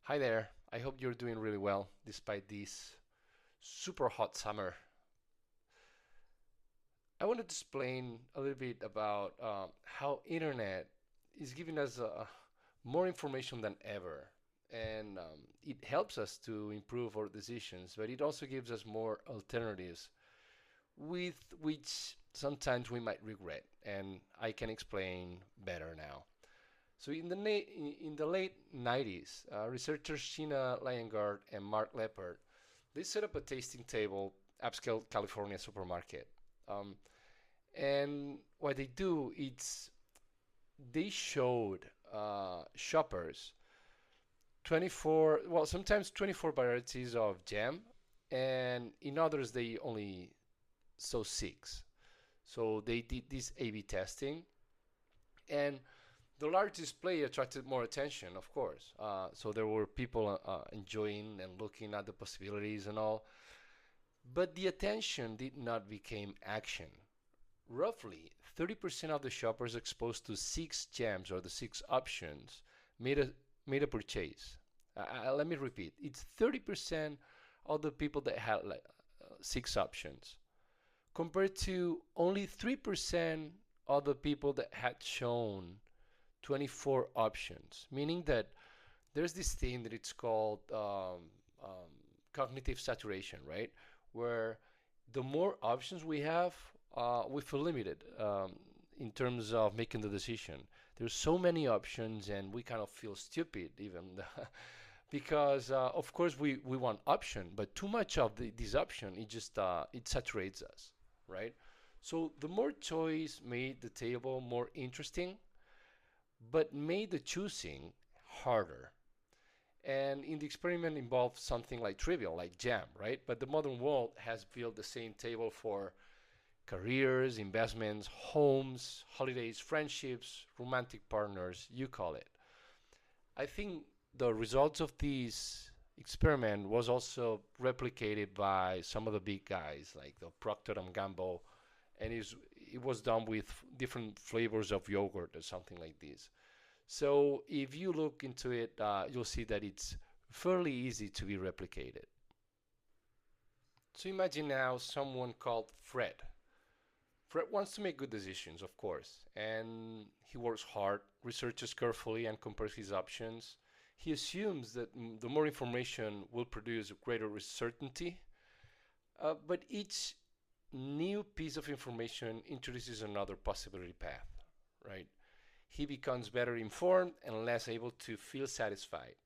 Hi there. I hope you're doing really well despite this super hot summer. I wanted to explain a little bit about how internet is giving us more information than ever, and it helps us to improve our decisions, but it also gives us more alternatives, with which sometimes we might regret, and I can explain better now. So in the late 90s, researchers Sheena Lyengard and Mark Leppert they set up a tasting table, upscale California supermarket. Um, and what they do is they showed shoppers 24, well, sometimes 24 varieties of jam, and in others they only saw six. So they did this A/B testing, and the large display attracted more attention, of course. So there were people enjoying and looking at the possibilities and all. But the attention did not become action. Roughly 30% of the shoppers exposed to six gems or the six options made a made a purchase. Let me repeat. It's 30% of the people that had like six options compared to only 3% of the people that had shown 24 options, meaning that there's this thing that it's called um, cognitive saturation, right? Where the more options we have, we feel limited in terms of making the decision. There's so many options, and we kind of feel stupid even because, of course, we want option, but too much of this option, it just it saturates us, right? So the more choice made the table more interesting, but made the choosing harder. And in the experiment involved something like trivial, like jam, right? But the modern world has built the same table for careers, investments, homes, holidays, friendships, romantic partners, you call it. I think the results of this experiment was also replicated by some of the big guys like the Procter and Gamble, and it was done with different flavors of yogurt or something like this. So if you look into it, you'll see that it's fairly easy to be replicated. So imagine now someone called Fred. Fred wants to make good decisions, of course, and he works hard, researches carefully, and compares his options. He assumes that the more information will produce greater certainty, but each new piece of information introduces another possibility path, right? He becomes better informed and less able to feel satisfied.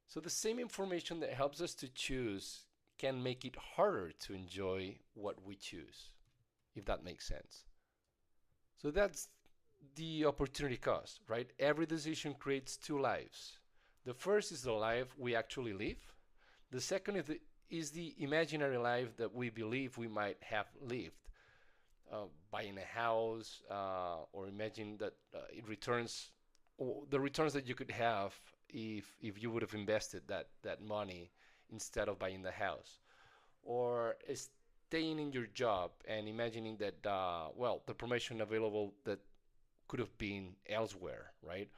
So the same information that helps us to choose can make it harder to enjoy what we choose, if that makes sense. So that's the opportunity cost, right? Every decision creates two lives. The first is the life we actually live. The second is the imaginary life that we believe we might have lived. Buying a house, or imagine that it returns, or the returns that you could have if you would have invested that money instead of buying the house, or staying in your job and imagining that well, the promotion available that could have been elsewhere, right?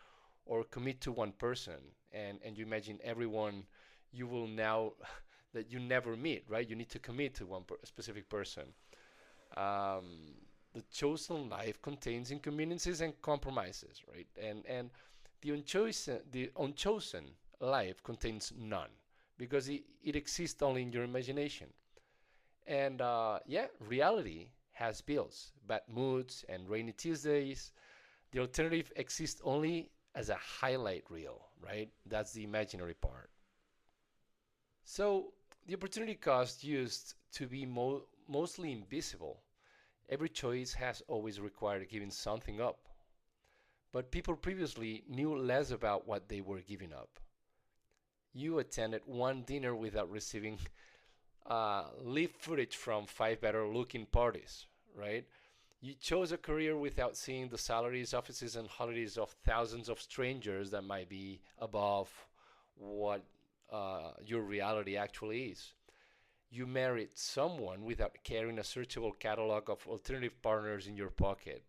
Or commit to one person, and you imagine everyone you will now that you never meet, right? You need to commit to one specific person. um, the chosen life contains inconveniences and compromises, right? And the unchosen life contains none because it exists only in your imagination. And yeah, reality has bills, bad moods, and rainy Tuesdays. The alternative exists only as a highlight reel, right? That's the imaginary part. So the opportunity cost used to be mostly invisible. Every choice has always required giving something up, but people previously knew less about what they were giving up. You attended one dinner without receiving live footage from five better looking parties, right? You chose a career without seeing the salaries, offices, and holidays of thousands of strangers that might be above what your reality actually is. You married someone without carrying a searchable catalog of alternative partners in your pocket.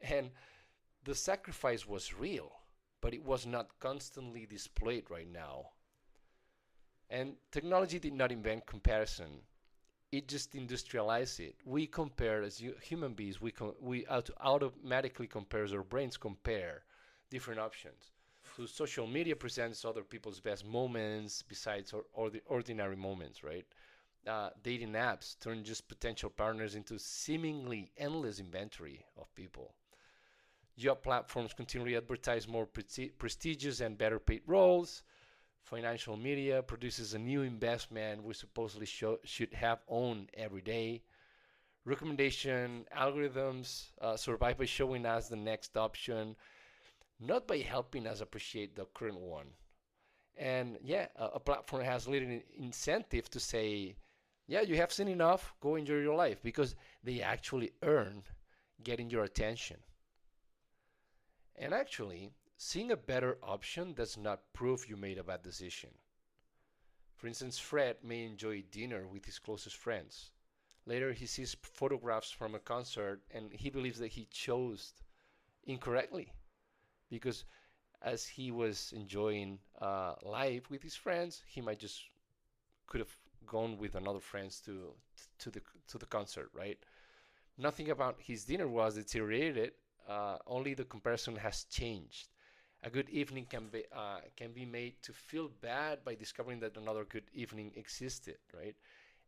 And the sacrifice was real, but it was not constantly displayed right now. And technology did not invent comparison. It just industrialized it. We compare as human beings. We automatically compare. Our brains compare different options. So social media presents other people's best moments besides or the ordinary moments, right? Dating apps turn just potential partners into seemingly endless inventory of people. Job platforms continually advertise more prestigious and better paid roles. Financial media produces a new investment we supposedly should have owned every day. Recommendation algorithms survive by showing us the next option, not by helping us appreciate the current one. And yeah, a platform has little incentive to say, yeah, you have seen enough, go enjoy your life, because they actually earn getting your attention. And actually, seeing a better option does not prove you made a bad decision. For instance, Fred may enjoy dinner with his closest friends. Later, he sees photographs from a concert and he believes that he chose incorrectly because as he was enjoying life with his friends, he might just could have gone with another friends to the concert, right? Nothing about his dinner was deteriorated. Only the comparison has changed. A good evening can be made to feel bad by discovering that another good evening existed, right?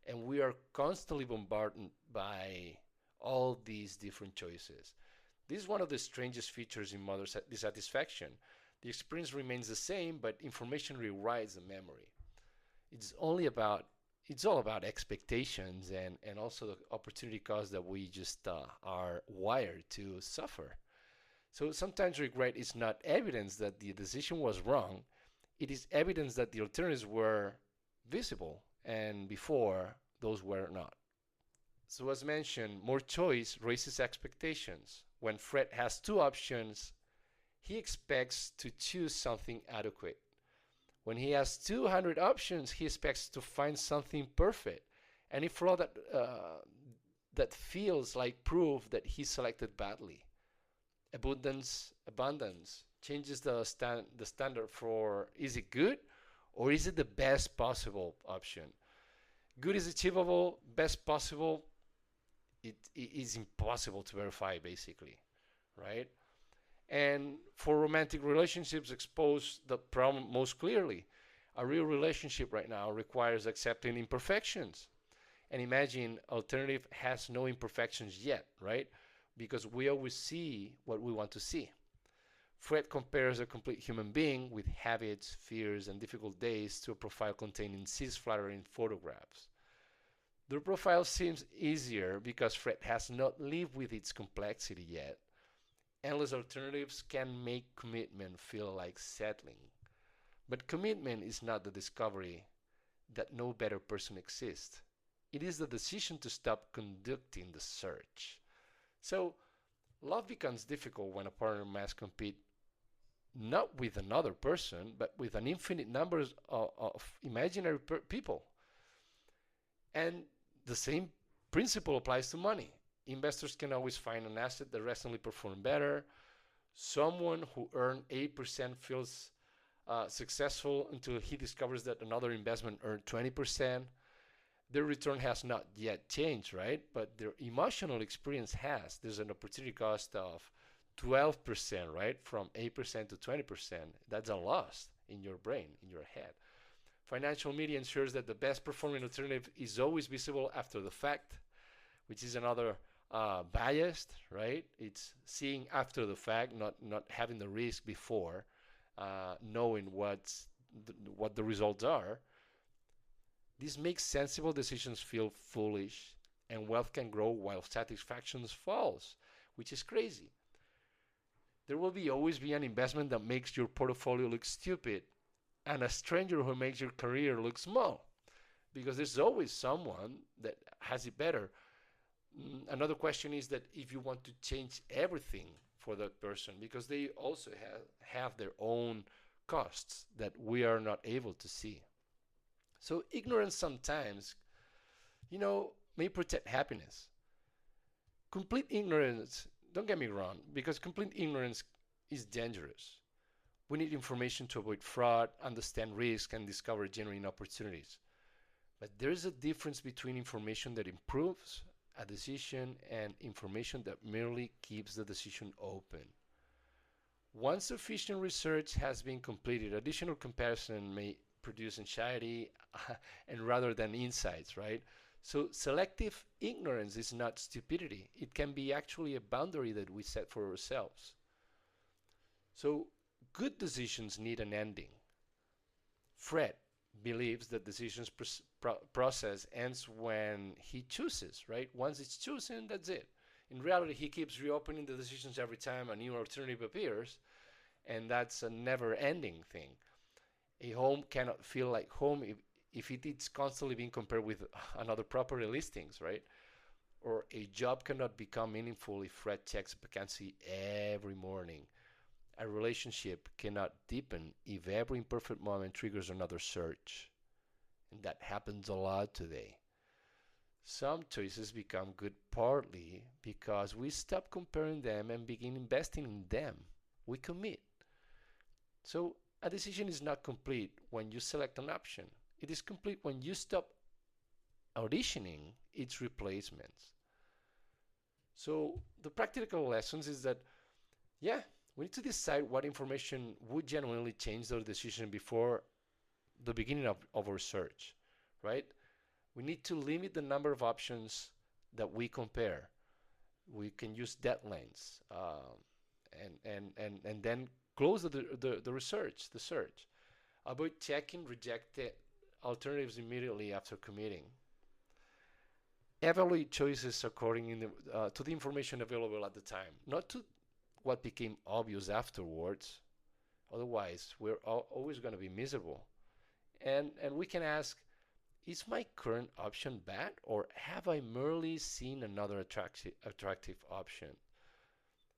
And we are constantly bombarded by all these different choices. This is one of the strangest features in modern dissatisfaction. The experience remains the same, but information rewrites the memory. It's only about it's all about expectations and also the opportunity cost that we just are wired to suffer. So sometimes regret is not evidence that the decision was wrong. It is evidence that the alternatives were visible and before those were not. So as mentioned, more choice raises expectations. When Fred has two options, he expects to choose something adequate. When he has 200 options, he expects to find something perfect. Any flaw that feels like proof that he selected badly. Abundance changes the standard for is it good or is it the best possible option? Good is achievable, best possible, it is impossible to verify basically, right? And for romantic relationships, expose the problem most clearly. A real relationship right now requires accepting imperfections. And imagine alternative has no imperfections yet, right? Because we always see what we want to see. Fred compares a complete human being with habits, fears, and difficult days to a profile containing six flattering photographs. The profile seems easier because Fred has not lived with its complexity yet. Endless alternatives can make commitment feel like settling. But commitment is not the discovery that no better person exists. It is the decision to stop conducting the search. So, love becomes difficult when a partner must compete not with another person, but with an infinite number of imaginary people. And the same principle applies to money. Investors can always find an asset that recently performed better. Someone who earned 8% feels successful until he discovers that another investment earned 20%. Their return has not yet changed, right? But their emotional experience has. There's an opportunity cost of 12%, right? From 8% to 20%. That's a loss in your brain, in your head. Financial media ensures that the best performing alternative is always visible after the fact, which is another biased, right? It's seeing after the fact, not having the risk before, knowing what the results are. This makes sensible decisions feel foolish, and wealth can grow while satisfaction falls, which is crazy. There will always be an investment that makes your portfolio look stupid, and a stranger who makes your career look small, because there's always someone that has it better. Another question is that if you want to change everything for that person, because they also have their own costs that we are not able to see. So ignorance sometimes, may protect happiness. Complete ignorance, don't get me wrong, because complete ignorance is dangerous. We need information to avoid fraud, understand risk, and discover genuine opportunities. But there is a difference between information that improves a decision and information that merely keeps the decision open. Once sufficient research has been completed, additional comparison may produce anxiety and rather than insights, right? So selective ignorance is not stupidity. It can be actually a boundary that we set for ourselves. So good decisions need an ending. Fred believes that decisions process ends when he chooses, right? Once it's chosen, that's it. In reality, he keeps reopening the decisions every time a new alternative appears, and that's a never-ending thing. A home cannot feel like home if it is constantly being compared with another property listings, right? Or a job cannot become meaningful if Fred checks a vacancy every morning. A relationship cannot deepen if every imperfect moment triggers another search. And that happens a lot today. Some choices become good partly because we stop comparing them and begin investing in them. We commit. So a decision is not complete when you select an option. It is complete when you stop auditioning its replacements. So the practical lessons is that, yeah, we need to decide what information would genuinely change our decision before the beginning of our search, right? We need to limit the number of options that we compare. We can use deadlines and then close the research, the search. Avoid checking rejected alternatives immediately after committing. Evaluate choices according to the information available at the time, not to what became obvious afterwards. Otherwise, we're always going to be miserable. And we can ask, is my current option bad, or have I merely seen another attractive option?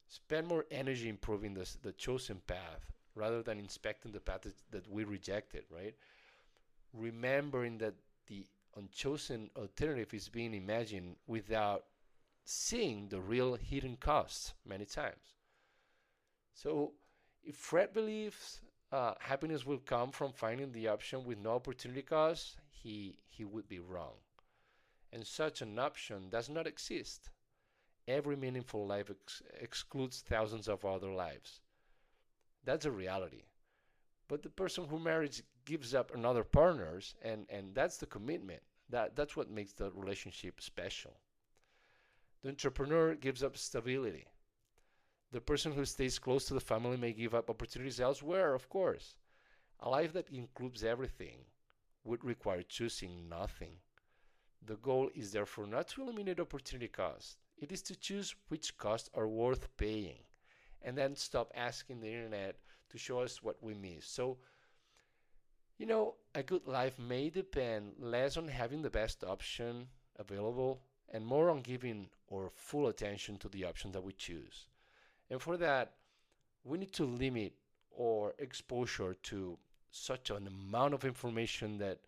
Spend more energy improving the chosen path rather than inspecting the path that we rejected, right? Remembering that the unchosen alternative is being imagined without seeing the real hidden costs many times. So if Fred believes happiness will come from finding the option with no opportunity cost, he would be wrong. And such an option does not exist. Every meaningful life excludes thousands of other lives. That's a reality. But the person who marries gives up another partners, and that's the commitment. That's what makes the relationship special. The entrepreneur gives up stability. The person who stays close to the family may give up opportunities elsewhere, of course. A life that includes everything would require choosing nothing. The goal is therefore not to eliminate opportunity costs. It is to choose which costs are worth paying and then stop asking the internet to show us what we miss. So, a good life may depend less on having the best option available and more on giving our full attention to the option that we choose. And for that, we need to limit our exposure to such an amount of information that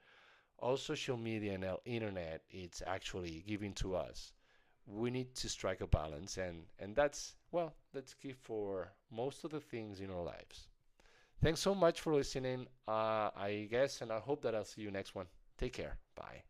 all social media and our internet it's actually giving to us. We need to strike a balance, and that's key for most of the things in our lives. Thanks so much for listening, I guess, and I hope that I'll see you next one. Take care. Bye.